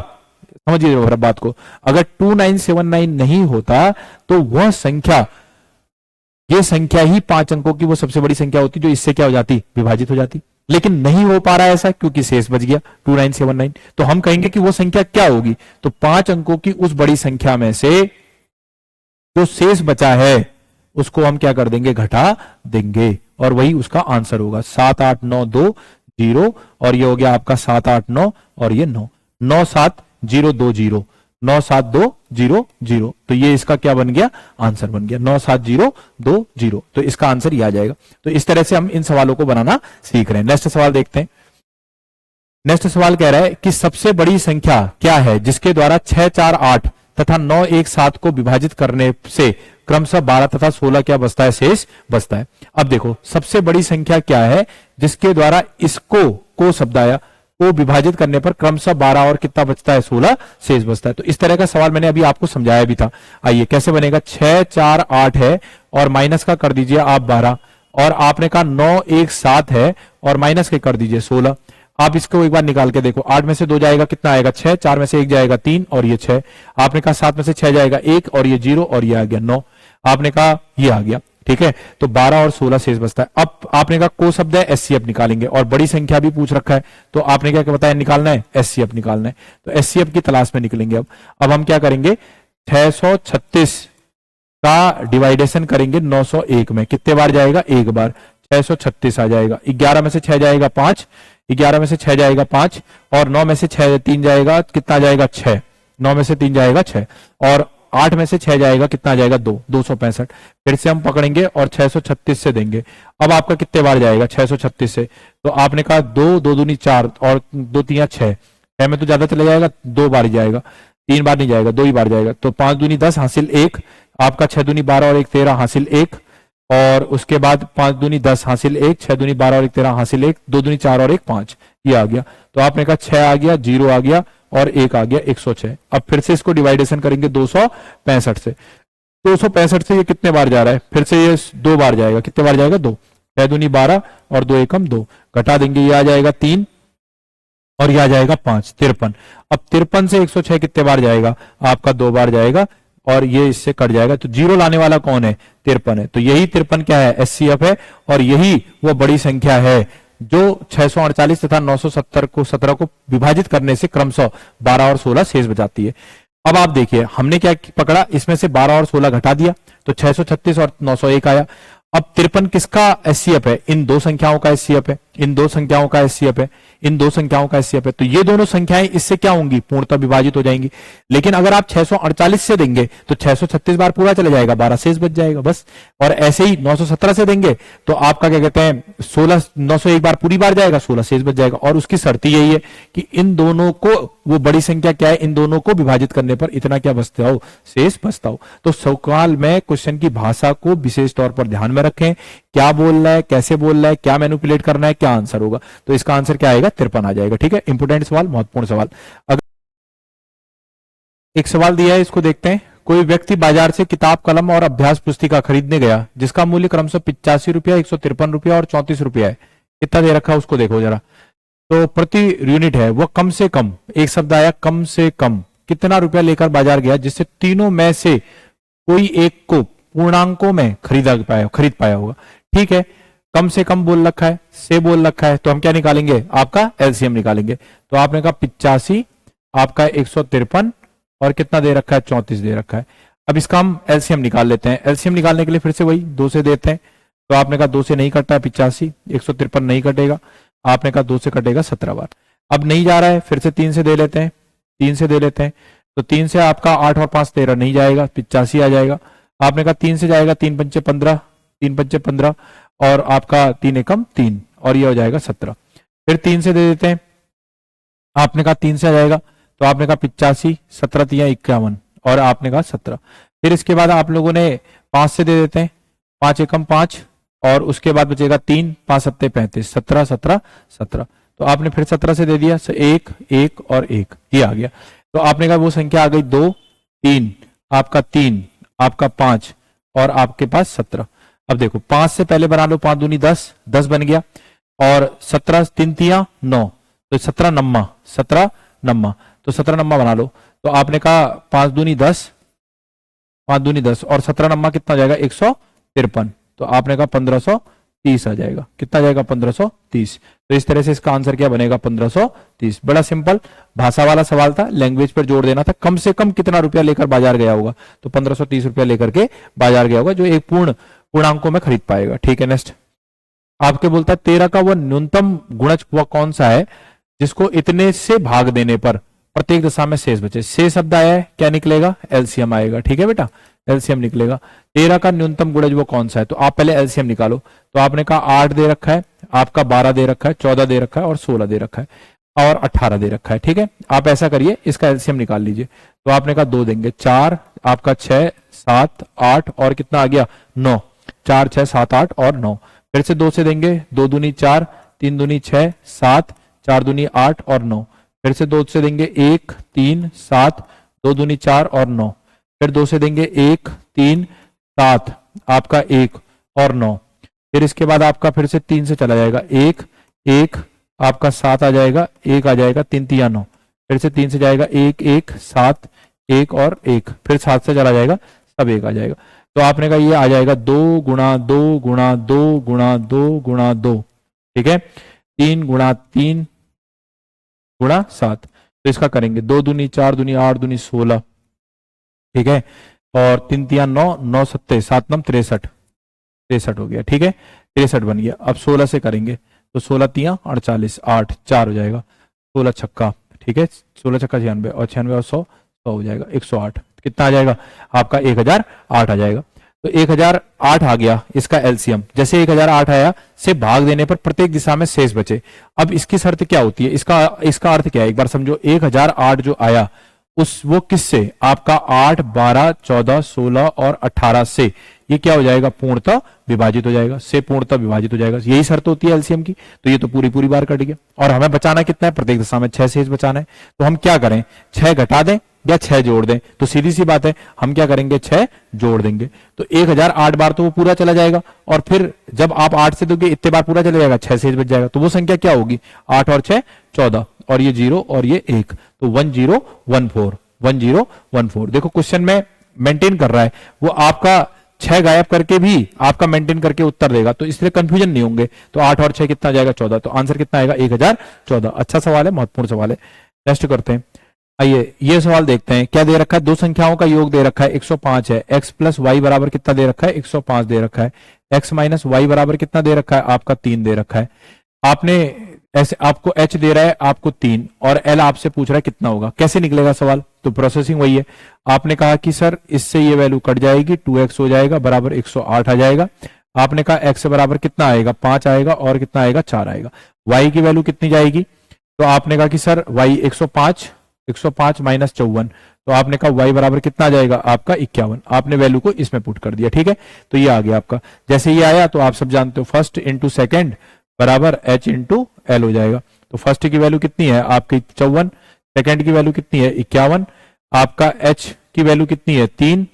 समझिए जरा बात को, अगर 2979 नहीं होता तो वह संख्या, ये संख्या ही 5 अंकों की वो सबसे बड़ी संख्या होती जो इससे क्या हो जाती, विभाजित हो जाती। लेकिन नहीं हो पा रहा है ऐसा क्योंकि शेष बच गया 2979। तो हम कहेंगे कि वो संख्या क्या होगी, तो 5 अंकों की उस बड़ी संख्या में से जो शेष बचा है उसको हम क्या कर देंगे, घटा देंगे, और वही उसका आंसर होगा 78920, और ये हो गया आपका 789 और ये 97020, 97020। तो ये इसका क्या बन गया, आंसर बन गया 97020। तो इसका आंसर ये आ जाएगा। तो इस तरह से हम इन सवालों को बनाना सीख रहे हैं। नेक्स्ट सवाल देखते हैं। नेक्स्ट सवाल कह रहा है कि सबसे बड़ी संख्या क्या है जिसके द्वारा 6, 4, 8 तथा 9, 1, 7 को विभाजित करने से क्रमशः 12 तथा 16 क्या बचता है, शेष बचता है। अब देखो सबसे बड़ी संख्या क्या है जिसके द्वारा इसको, को शब्द आया, को विभाजित करने पर क्रमशः 12 और कितना बचता है, 16 शेष बचता है। तो इस तरह का सवाल मैंने अभी आपको समझाया भी था। आइए कैसे बनेगा, 6, 4, 8 है और माइनस का कर दीजिए आप 12, और आपने कहा 9, 1, 7 है और माइनस के कर दीजिए 16। आप इसको एक बार निकाल के देखो, 8 में से 2 जाएगा कितना आएगा 6, 4 में से 1 जाएगा 3 और ये 6, आपने कहा 7 में से 6 जाएगा 1 और ये 0 और ये आ गया 9, आपने कहा ये आ गया, ठीक है। तो 12 और 16 शेष बचता है। अब आपने कहा को शब्द है, एचसीएफ निकालेंगे, और बड़ी संख्या भी पूछ रखा है तो आपने क्या बताया, निकालना है एचसीएफ निकालना है। तो एचसीएफ की तलाश में निकलेंगे। अब हम क्या करेंगे, 636 का डिवाइडेशन करेंगे 901 में, कितने बार जाएगा, एक बार, 636 आ जाएगा। 11 में से 6 जाएगा 5, 11 में से 6 जाएगा 5, और 9 में से 6 3 जाएगा, कितना जाएगा 6, 9 में से 3 जाएगा 6, और 8 में से 6 जाएगा, कितना जाएगा 2, 265। फिर से हम पकड़ेंगे और 636 से देंगे। अब आपका कितने बार जाएगा 636 से, तो आपने कहा 2, 2 दूनी 4 और 2 3 6, 6 में तो ज्यादा चला जाएगा, 2 बार ही जाएगा, 3 बार नहीं जाएगा, 2 ही बार जाएगा। तो 5 दूनी 10 हासिल 1, आपका 6 दूनी 12 और 1 13 हासिल 1, और उसके बाद 5 दूनी 10 हासिल 1, 6 दूनी 12 और 1 13 हासिल 1, 2 दूनी 4 और 1 5, ये आ गया। तो आपने कहा 6 आ गया, 0 आ गया और 1 आ गया, 106। अब फिर से इसको डिवाइडेशन करेंगे 265 से। 265 से ये कितने बार जा रहा है, फिर से ये 2 बार जाएगा, कितने बार जाएगा 2, 6 दूनी 12 और 2 एकम 2, घटा देंगे, ये आ जाएगा 3 और ये आ जाएगा 5, 53। अब 53 से 106 कितने बार जाएगा, आपका 2 बार जाएगा, और ये इससे कट जाएगा। तो 0 लाने वाला कौन है, 53 है। तो यही 53 क्या है, एचसीएफ है, और यही वो बड़ी संख्या है जो 648 तथा 970 को 17 को विभाजित करने से क्रमशः 12 और 16 शेष बचाती है। अब आप देखिए हमने क्या पकड़ा, इसमें से 12 और 16 घटा दिया तो 636 और 901 आया। अब 53 किसका एचसीएफ है, इन दो संख्याओं का एचसीएफ है, इन दो संख्याओं का एचसीएफ है, इन दो संख्याओं का एचसीएफ है। तो ये दोनों संख्याएं इससे क्या होंगी, पूर्णतः विभाजित हो जाएंगी। लेकिन अगर आप 648 से देंगे तो 636 बार पूरा चला जाएगा, 12 शेष बच जाएगा बस। और ऐसे ही 917 से देंगे तो आपका क्या कहते हैं 901 बार पूरी बार जाएगा, 16 शेष बच जाएगा। और उसकी शर्त यही है कि इन दोनों को, वो बड़ी संख्या क्या है, इन दोनों को विभाजित करने पर इतना क्या बचता हो, शेष बचता हो। तो सवाल में क्वेश्चन की भाषा को विशेष तौर पर ध्यान में रखें, क्या बोल रहा है, कैसे बोल रहा है, क्या मैनिपुलेट करना है, क्या आंसर होगा। तो इसका आंसर क्या आएगा, 53 आ जाएगा। ठीक है, इंपोर्टेंट सवाल, महत्वपूर्ण सवाल। अगर एक सवाल दिया है, इसको देखते हैं। कोई व्यक्ति बाजार से किताब, कलम और अभ्यास पुस्तिका खरीदने गया जिसका मूल्य क्रमशः 85 रुपया, 153 रुपया और 34 रुपया है। कितना दे रखा है उसको देखो जरा। तो प्रति यूनिट है, वह कम से कम, एक शब्द आया कम से कम, कितना रुपया लेकर बाजार गया जिससे तीनों में से कोई एक को पूर्णांकों में खरीद पाया होगा। ठीक है, कम से कम बोल रखा है, से बोल रखा है, तो हम क्या निकालेंगे, आपका एलसीएम निकालेंगे। तो आपने कहा 85, आपका 153 और कितना दे रखा है, 34 दे रखा है। अब इसका हम एलसीएम निकाल लेते हैं। एलसीएम निकालने के लिए फिर से वही 2 से देते हैं। तो आपने कहा 2 से नहीं कटता है 85, 153 नहीं कटेगा, आपने कहा 2 से कटेगा 17 बार। अब नहीं जा रहा है, फिर से 3 से दे लेते हैं, 3 से दे लेते हैं। तो 3 से आपका 8 और 5 13 नहीं जाएगा, 85 आ जाएगा। आपने कहा 3 से जाएगा, 3 पंचे 15, 3 पंचे 15 और आपका 3 एकम 3 और ये हो जाएगा 17। फिर 3 से दे देते हैं, आपने कहा 3 से आ जाएगा, तो आपने कहा 85, 17 3 51 और आपने कहा 17। फिर इसके बाद आप लोगों ने 5 से दे देते हैं, 5 एकम 5 और उसके बाद बचेगा 3, 5 सत्ते 35, 17 17 17। तो आपने फिर 17 से दे दिया, 1 1 और 1 ये आ गया। तो आपने कहा वो संख्या आ गई 2 3, आपका 3, आपका 5 और आपके पास 17। अब देखो 5 से पहले बना लो, 5 दूनी 10, 10 बन गया और 17 3 3 9, तो 17 नम्मा, 17 नम्मा, तो 17 नम्मा बना लो। तो आपने कहा 5 दूनी 10, 5 दूनी 10 और 17 नंबर कितना आ जाएगा 153, तो आपने कहा 1530 आ जाएगा। कितना आ जाएगा 1530। तो इस तरह से इसका आंसर क्या बनेगा 1530। बड़ा सिंपल भाषा वाला सवाल था, लैंग्वेज पर जोड़ देना था। कम से कम कितना रुपया लेकर बाजार गया होगा, तो 1530 रुपया लेकर के बाजार गया होगा, जो एक पूर्णांकों में खरीद पाएगा। ठीक है, नेक्स्ट आपके बोलता है 13 का वह न्यूनतम गुणज वह कौन सा है जिसको इतने से भाग देने पर प्रत्येक दशा में शेष बचे। शेष शब्द आया है, क्या निकलेगा एलसीएम आएगा। ठीक है बेटा, एलसीएम निकलेगा। 13 का न्यूनतम गुणज वो कौन सा है, तो आप पहले एलसीएम निकालो। तो आपने कहा 8 दे रखा है, आपका 12 दे रखा है, 14 दे रखा है और 16 दे रखा है और 18 दे रखा है। ठीक है, आप ऐसा करिए, इसका एलसीएम निकाल लीजिए। तो आपने कहा 2 देंगे, 4 आपका 6 7 8 और कितना आ गया 9, 4 6 7 8 और 9। फिर से 2 से देंगे, 2 दूनी 4, 3 दूनी 6 7, 4 दूनी 8 और 9। फिर से 2 से देंगे 1 3 7, 2 दूनी 4 और 9। फिर 2 से देंगे 1 3 7 आपका 1 और 9। फिर इसके बाद आपका फिर से 3 से चला जाएगा 1 1 आपका 7 आ जाएगा, 1 आ जाएगा, 3 3 9। फिर से 3 से जाएगा 1 1 7 1 और 1। फिर 7 से चला जाएगा, सब 1 आ जाएगा। तो आपने कहा ये आ जाएगा 2 गुणा 2 गुणा 2 गुणा 2 गुणा 2। ठीक है, 3 गुणा 3 गुणा 7। तो इसका करेंगे 2 दूनी 4 दूनी 8 दूनी 16। ठीक है, और 3 3 9 9 7 7 9 63 63 हो गया। ठीक है, 63 बन गया। अब 16 से करेंगे तो 16 3 48 8 4 हो जाएगा, 16 छक्का। ठीक है, 16 छक्का 96 और 96 और 100 100 हो जाएगा 108। कितना आ जाएगा आपका 1008 आ जाएगा। तो 1008 आ गया इसका एलसीएम। जैसे 1008 आया से भाग देने पर प्रत्येक दिशा में शेष बचे। अब इसकी शर्त क्या होती है, इसका अर्थ क्या है, एक बार समझो। 1008 जो आया वो किससे, आपका 8 12 14 16 और 18 से ये क्या हो जाएगा पूर्णतः विभाजित हो जाएगा, से पूर्णतः विभाजित हो जाएगा। यही शर्त होती है एलसीएम की। तो ये तो पूरी बार कट गया और हमें बचाना कितना है, प्रत्येक दशा में 6 शेष बचाना है। तो हम क्या करें, 6 घटा दें या 6 जोड़ दें। तो सीधी सी बात है, हम क्या करेंगे 6 जोड़ देंगे। तो 1008 बार तो वो पूरा चला जाएगा और फिर जब आप 8 से दोगे इतने बार पूरा चला जाएगा, 6 शेष बच जाएगा। तो वो संख्या क्या होगी, 8 और 6 14 और ये 0 और ये 1, तो 1014 1014। देखो क्वेश्चन में मेंटेन कर रहा है, वो आपका 6 गायब करके भी आपका मेंटेन करके उत्तर देगा, तो इसलिए कंफ्यूजन नहीं होंगे। तो 8 और 6 कितना जाएगा 14, तो आंसर कितना आएगा 1014। अच्छा सवाल है, महत्वपूर्ण सवाल है। नेक्स्ट करते हैं, आइए ये सवाल देखते हैं। क्या दे रखा है, दो संख्याओं का योग दे रखा है 105 है। x प्लस वाई बराबर कितना दे रखा है 105 दे रखा है। x माइनस वाई बराबर कितना दे रखा है आपका 3 दे रखा है। आपने ऐसे आपको h दे रहा है आपको 3 और l आपसे पूछ रहा है कितना होगा, कैसे निकलेगा सवाल। तो प्रोसेसिंग वही है, आपने कहा कि सर इससे ये वैल्यू कट जाएगी, 2x हो जाएगा बराबर 108 आ जाएगा। आपने कहा x बराबर कितना आएगा 5 आएगा और कितना आएगा 4 आएगा। y की वैल्यू कितनी जाएगी, तो आपने कहा कि सर y 105 माइनस 54, तो आपने कहा y बराबर कितना आ जाएगा आपका 51। आपने वैल्यू को इसमें पुट कर दिया, ठीक है। तो ये आ गया आपका। जैसे ये आया तो आप सब जानते हो फर्स्ट इंटू सेकेंड बराबर h इंटू एल हो जाएगा। तो फर्स्ट की वैल्यू कितनी है आपकी 54, सेकेंड की वैल्यू कितनी है 51, आपका h की वैल्यू कितनी है 3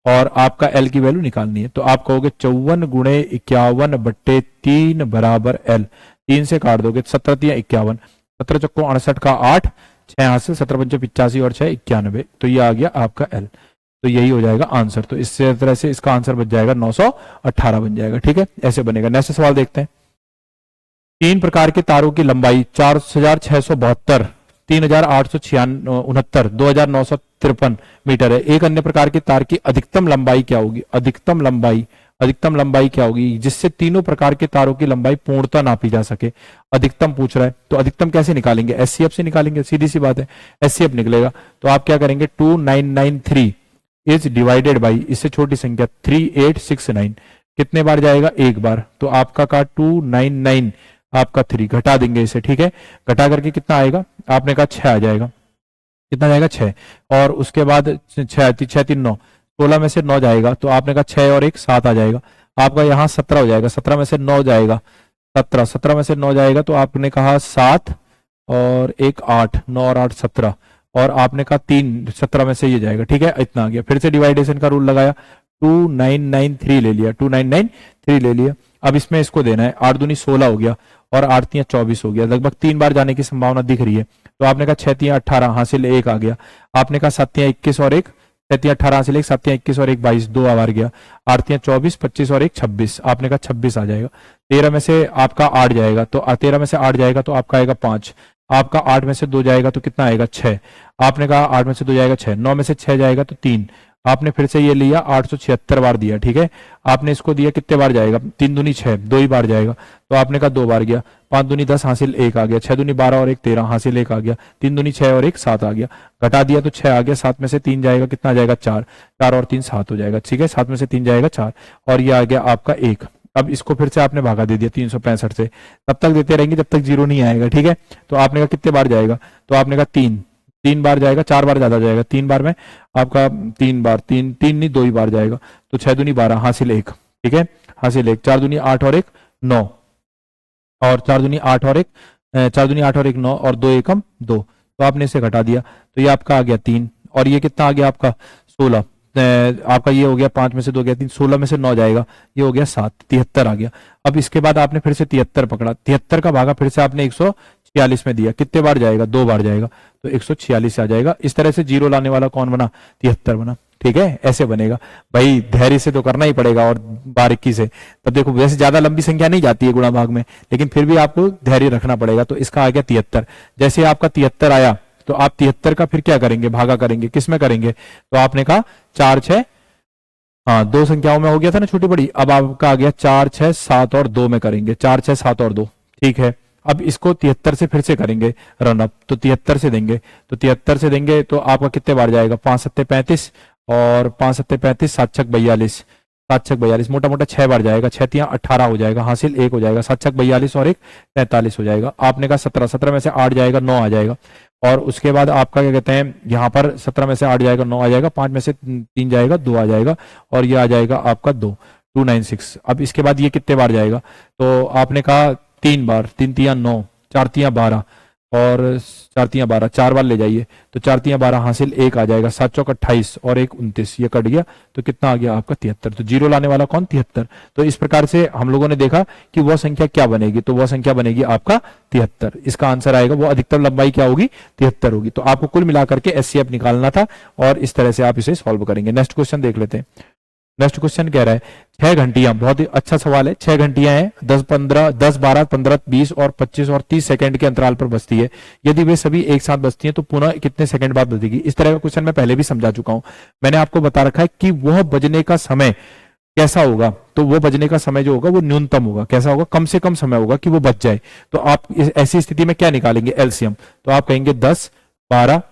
और आपका l की वैल्यू निकालनी है। तो आप कहोगे 54 गुणे 51 बट्टे 3 बराबर l, 3 से काट दोगे 17 3 51, 17 चक्को 68 का 8, 6 हाथ से 17 पंचे 85 और 6 91, तो ये आ गया आपका l। तो यही हो जाएगा आंसर। तो इस तरह से इसका आंसर बच जाएगा 918 बन जाएगा, ठीक है। ऐसे बनेगा। नेक्स्ट सवाल देखते हैं। 3 प्रकार के तारों की लंबाई 4672, 3869, 2953 मीटर है। एक अन्य प्रकार के तार की अधिकतम लंबाई क्या होगी, अधिकतम लंबाई क्या होगी जिससे तीनों प्रकार के तारों की लंबाई पूर्णतः नापी जा सके। अधिकतम पूछ रहा है, तो अधिकतम कैसे निकालेंगे, एचसीएफ से निकालेंगे, सीधी सी बात है एचसीएफ निकलेगा। तो आप क्या करेंगे 2993 इज डिवाइडेड बाई, इससे छोटी संख्या 3869, कितने बार जाएगा एक बार। तो आपका का 299 आपका 3, घटा देंगे इसे, ठीक है। घटा करके कितना आएगा, आपने कहा 6 आ जाएगा, कितना जाएगा 6, और उसके बाद 6 3 9, 16 में से 9 जाएगा, तो आपने कहा 6 और 1 7 आ जाएगा। आपका यहाँ 17 हो जाएगा, 17 में से 9 जाएगा, 17 में से 9 जाएगा, तो आपने कहा 7 और 1 8, 9 और 8 17, और आपने कहा 3, 17 में से ये जाएगा, ठीक है। इतना आ गया। फिर से डिवाइडेशन का रूल लगाया, 2993 ले लिया, 2993 ले लिया। अब इसमें इसको देना है, 8 दूनी 16 हो गया और 8 3 24 हो गया, लगभग 3 बार जाने की संभावना दिख रही है। तो आपने कहा 6 तियां 18 हासिल 1 आ गया। आपने कहा 7 तियां 21 और 1, 6 तियां 18 हासिल 1, 7 तियां 21 और 1 22, 2 आवार गया। 8 तियां 24, 25 और 1 26, आपने कहा 26 आ जाएगा। 13 में से आपका 8 जाएगा, तो 13 में से 8 जाएगा तो आपका आएगा 5। आपका 8 में से 2 जाएगा तो कितना आएगा 6। आपने कहा 8 में से 2 जाएगा 6। 9 में से 6 जाएगा तो 3। आपने फिर से ये लिया 876 बार दिया, ठीक है। आपने इसको दिया कितने बार जाएगा, 3 दूनी 6, 2 ही बार जाएगा। तो आपने कहा 2 बार गया। 5 दूनी 10 हासिल 1 आ गया। 6 दूनी 12 और 1 13 हासिल 1 आ गया। 3 दूनी 6 और 1 7 आ गया। घटा दिया तो 6 आ गया। 7 में से 3 जाएगा, कितना जाएगा 4। 4 और 3 7 हो जाएगा, ठीक है। 7 में से 3 जाएगा 4 और ये आ गया आपका 1। अब इसको फिर से आपने भागा दे दिया 365 से, तब तक देते रहेंगे जब तक 0 नहीं आएगा, ठीक है। तो आपने कहा कितने बार जाएगा, तो आपने कहा 3 बार जाएगा। 4 बार ज्यादा जाएगा, 3 बार में आपका 3 बार, 3 नहीं 2 ही बार जाएगा। तो 6 दूनी 12 हासिल 1, ठीक है, हासिल 1। 4 दूनी 8 और 1 9 और 4 दूनी 8 और 1 4 दूनी 8 और 1 9 और 2 एकम 2। तो आपने इसे घटा दिया तो ये आपका आ गया 3 और ये कितना आ गया आपका 16। आपका ये हो गया 5 में से 2 गया 3, 16 में से 9 जाएगा, ये हो गया 7, 73 आ गया। अब इसके बाद आपने फिर से 73 पकड़ा। 73 का भागा फिर से आपने 146 में दिया, कितने बार जाएगा, 2 बार जाएगा, तो 146 आ जाएगा। इस तरह से 0 लाने वाला कौन बना, 73 बना, ठीक है। ऐसे बनेगा भाई, धैर्य से तो करना ही पड़ेगा और बारीकी से। तब देखो वैसे ज्यादा लंबी संख्या नहीं जाती है गुणा भाग में, लेकिन फिर भी आपको धैर्य रखना पड़ेगा। तो इसका आ गया 73। जैसे आपका 73 आया तो आप 73 का फिर क्या करेंगे, भागा करेंगे, किस में करेंगे, तो आपने कहा 4 6, हाँ 2 संख्याओं में हो गया था ना छोटी बड़ी। अब आपका आ गया 4 6 7 और 2 में करेंगे, 4 6 7 और 2, ठीक है। अब इसको 73 से फिर से करेंगे रन अप, तो 73 से देंगे, तो 73 से देंगे तो आपका कितने बार जाएगा, 5 7 35 और 5 7 35, 7 6 42, 7 6 42, मोटा मोटा 6 बार जाएगा। 6 तियां 18 हो जाएगा, हासिल 1 हो जाएगा। 7 6 42 और 1 43 हो जाएगा। आपने कहा 17, 17 में से 8 जाएगा 9 आ जाएगा। और उसके बाद आपका क्या कहते हैं, यहाँ पर 17 में से 8 जाएगा 9 आ जाएगा। 5 में से 3 जाएगा 2 आ जाएगा और ये आ जाएगा आपका 2 296। अब इसके बाद ये कितने बार जाएगा, तो आपने कहा 3 बार, 3 तियां 9, 4 तियां 12 और 4 तियां 12, 4 बार ले जाइए तो 4 तियां 12 हासिल 1 आ जाएगा। 7 चौक 28 और 1 29, ये कट गया तो कितना आ गया आपका 73। तो 0 लाने वाला कौन, 73। तो इस प्रकार से हम लोगों ने देखा कि वह संख्या क्या बनेगी, तो वह संख्या बनेगी आपका 73। इसका आंसर आएगा, वो अधिकतम लंबाई क्या होगी, 73 होगी। तो आपको कुल मिलाकर के एचसीएफ निकालना था और इस तरह से आप इसे सॉल्व करेंगे। नेक्स्ट क्वेश्चन देख लेते हैं। नेक्स्ट क्वेश्चन कह रहा है 6 घंटियां, बहुत ही अच्छा सवाल है। 6 घंटियां हैं 10 12 15 20 और 25 और 30 सेकंड के अंतराल पर बजती है। यदि वे सभी एक साथ बजती हैं तो पुनः कितने सेकंड बाद बजेगी। इस तरह का क्वेश्चन मैं पहले भी समझा चुका हूं। मैंने आपको बता रखा है कि वह बजने का समय कैसा होगा, तो वो बजने का समय जो होगा वो न्यूनतम होगा। कैसा होगा, कम से कम समय होगा कि वो बज जाए। तो आप ऐसी स्थिति में क्या निकालेंगे, एलसीएम। तो आप कहेंगे 10 12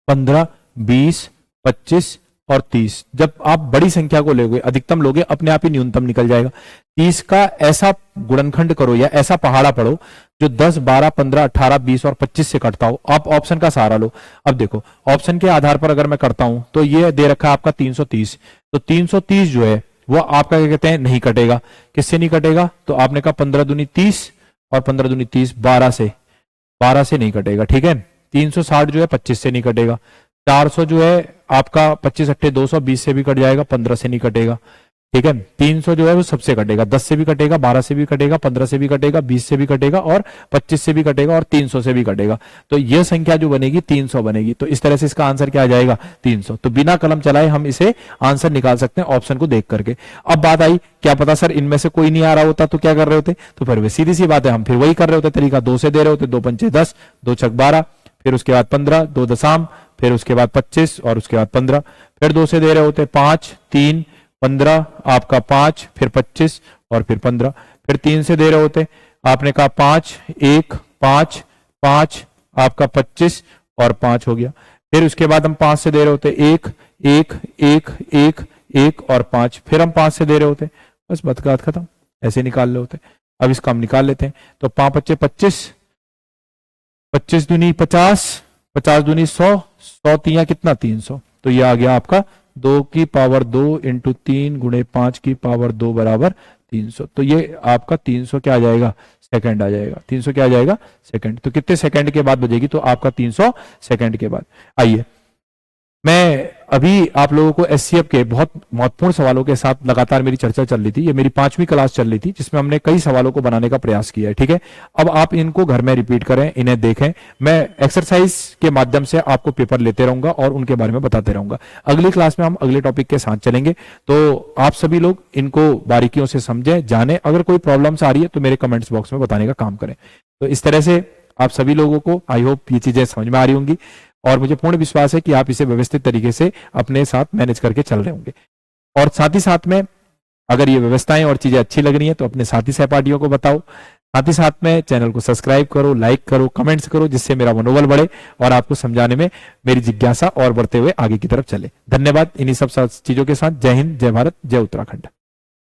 15 20 25 और 30। जब आप बड़ी संख्या को लोगे, अधिकतम लोगे, अपने आप ही न्यूनतम निकल जाएगा। 30 का ऐसा गुणनखंड करो या ऐसा पहाड़ा पढ़ो जो 10 12 15 18 20 और 25 से कटता हो। आप ऑप्शन का सहारा लो। अब देखो ऑप्शन के आधार पर अगर मैं करता हूं तो ये दे रखा है आपका 330। तो 330 जो है वो आपका क्या कहते हैं, नहीं कटेगा। किससे नहीं कटेगा, तो आपने कहा 15 दूनी 30 और 15 दूनी 30, 12 से नहीं कटेगा, ठीक है। 360 जो है 25 से नहीं कटेगा। 400 जो है आपका 25 अट्ठे 220 से भी कट जाएगा, 15 से नहीं कटेगा, ठीक है। 300 जो है वो सबसे कटेगा, 10 से भी कटेगा, 12 से भी कटेगा, 15 से भी कटेगा, 20 से भी कटेगा और 25 से भी कटेगा और 300 से भी कटेगा। तो यह संख्या जो बनेगी 300 बनेगी। तो इस तरह से इसका आंसर क्या आ जाएगा, 300। तो बिना कलम चलाए हम इसे आंसर निकाल सकते हैं ऑप्शन को देख करके। अब बात आई, क्या पता सर इनमें से कोई नहीं आ रहा होता तो क्या कर रहे होते, तो फिर वे सीधी सी बात है, हम फिर वही कर रहे होते तरीका, 2 से दे रहे होते, 2 पंचे 10, 2 छक 12, फिर उसके बाद 15, 2 दशम, फिर उसके बाद 25 और उसके बाद 15, फिर 2 से दे रहे होते 5 3 15, आपका 5 फिर 25 और फिर 15, फिर 3 से दे रहे होते, आपने कहा 5 1 5 5, आपका 25 और 5 हो गया। फिर उसके बाद हम 5 से दे रहे होते 1 1 1 1 1 और 5, फिर हम 5 से दे रहे होते, बस बात खत्म, ऐसे निकाल रहे होते। अब इसका हम निकाल लेते हैं। तो 5 बच्चे 25, 25 दूनी 50, 50 दूनी 100, 100 तियां कितना 300। तो ये आ गया आपका 2 की पावर 2 इंटू 3 गुणे 5 की पावर 2 बराबर 300। तो ये आपका 300 क्या आ जाएगा, सेकंड आ जाएगा। 300 क्या आ जाएगा, सेकंड। तो कितने सेकंड के बाद बजेगी, तो आपका 300 सेकंड के बाद। आइए मैं अभी आप लोगों को एससीएफ के बहुत महत्वपूर्ण सवालों के साथ लगातार मेरी चर्चा चल रही थी। ये मेरी 5वीं क्लास चल रही थी जिसमें हमने कई सवालों को बनाने का प्रयास किया है। ठीक है, अब आप इनको घर में रिपीट करें, इन्हें देखें। मैं एक्सरसाइज के माध्यम से आपको पेपर लेते रहूंगा और उनके बारे में बताते रहूंगा। अगली क्लास में हम अगले टॉपिक के साथ चलेंगे, तो आप सभी लोग इनको बारीकियों से समझें, जानें। अगर कोई प्रॉब्लम्स आ रही है तो मेरे कमेंट्स बॉक्स में बताने का काम करें। तो इस तरह से आप सभी लोगों को आई होप ये चीजें समझ में आ रही होंगी और मुझे पूर्ण विश्वास है कि आप इसे व्यवस्थित तरीके से अपने साथ मैनेज करके चल रहे होंगे। और साथ ही साथ में अगर ये व्यवस्थाएं और चीजें अच्छी लग रही हैं तो अपने साथी सहपाठियों को बताओ। साथ ही साथ में चैनल को सब्सक्राइब करो, लाइक करो, कमेंट्स करो, जिससे मेरा मनोबल बढ़े और आपको समझाने में मेरी जिज्ञासा और बढ़ते हुए आगे की तरफ चले। धन्यवाद। इन्हीं सब चीजों के साथ जय हिंद, जय भारत, जय उत्तराखंड।